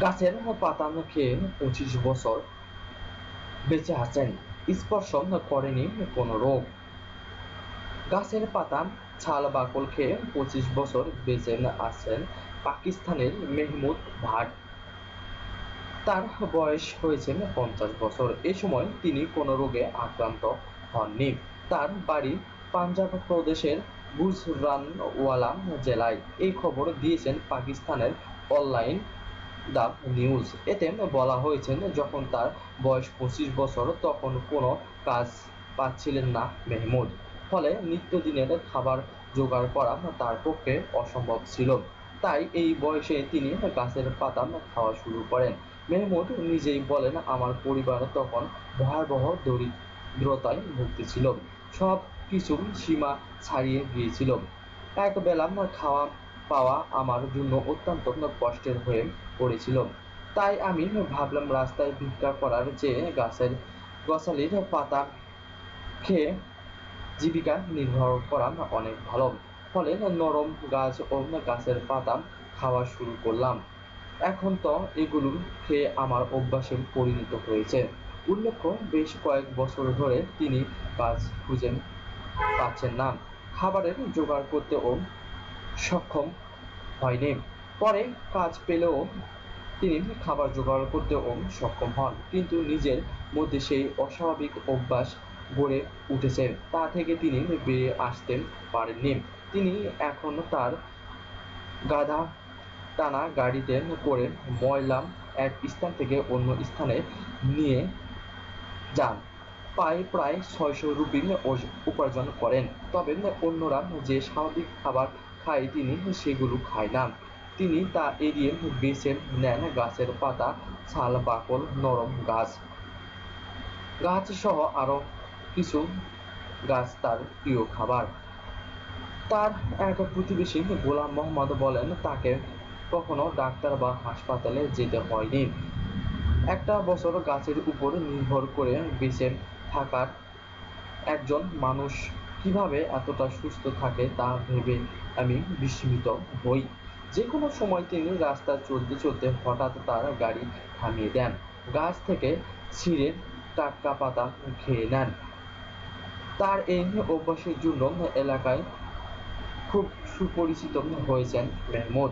গাছের পাতা খেয়ে 25 বছর বেঁচে আছেন, স্পর্শ করেনি কোনো রোগ। গাছের পাতা ছাল বাকল খেয়ে 25 বছর বেঁচে আছেন পাকিস্তানের মেহমুদ ভাট। তার বয়স হয়েছে 50 বছর। এ সময় তিনি কোনো রোগে আক্রান্ত হননি। তার বাড়ি পাঞ্জাব প্রদেশের গুজরানওয়ালা জেলায়। এই খবর দিয়েছেন পাকিস্তানের অনলাইন দ্য নিউজ। এতে বলা হয়েছে, যখন তার বয়স 25 বছর তখন কোনো কাজ পাচ্ছিলেন না মেহমুদ। ফলে নিত্যদিনের খাবার জোগাড় করা তার পক্ষে অসম্ভব ছিল। তাই এই বয়সে তিনি গাছের পাতা খাওয়া শুরু করেন। মেহমুদ নিজেই বলেন, আমার পরিবার তখন ভয়াবহ দরিদ্রতায় ভুগতেছিল। সব কিছুর সীমা ছাড়িয়ে গিয়েছিল। এক বেলা খাওয়া পাওয়া আমার জন্য অত্যন্ত কষ্টের হয়ে পড়েছিল। তাই আমি ভাবলাম, রাস্তায় ভিক্ষা করার চেয়ে গাছালির পাতা খেয়ে জীবিকা নির্বাহ করা অনেক ভালো। ফলে নরম গাছ ও গাছের পাতা খাওয়া শুরু করলাম। এখন তো এগুলো খেয়ে আমার অভ্যাসে পরিণত হয়েছে। উল্লেখ্য, বেশ কয়েক বছর ধরে তিনি কাজ খুঁজে পাচ্ছেন না, খাবারের জোগাড় করতেও সক্ষম হয়নি। পরে কাজ পেলেও তিনি খাবার জোগাড় করতেও সক্ষম হন, কিন্তু নিজের মধ্যে সেই অস্বাভাবিক অভ্যাস গড়ে উঠেছে, তা থেকে তিনি বেরিয়ে আসতে পারেননি। তিনি এখন তার গাধা টানা গাড়িতে করে ময়লা এক স্থান থেকে অন্য স্থানে নিয়ে যান। প্রায় 600 রুপি উপার্জন করেন। তবে অন্যরা যে স্বাভাবিক খাবার খায় তিনি সেগুলো খায় না। তিনি তা এড়িয়ে বেছে নেন গাছের পাতা, ছাল বাকল, নরম গাছ সহ আরো কিছু গাছ তার প্রিয় খাবার। তার এক প্রতিবেশী গোলাম মোহাম্মদ বলেন, তাকে কখনো ডাক্তার বা হাসপাতালে যেতে হয়নি। একটা বছর গাছের উপর নির্ভর করে বেঁচে থাকার একজন মানুষ কিভাবে এতটা সুস্থ থাকে তা ভেবে আমি বিস্মিত হই। যে কোনো সময় তিনি রাস্তায় চলতে চলতে হঠাৎ তার গাড়ি থামিয়ে দেন, গাছ থেকে ছিঁড়ে টাটকা পাতা খেয়ে নেন। তার এই অভ্যাসের জন্য এলাকায় খুব সুপরিচিত হয়েছেন মেহমুদ।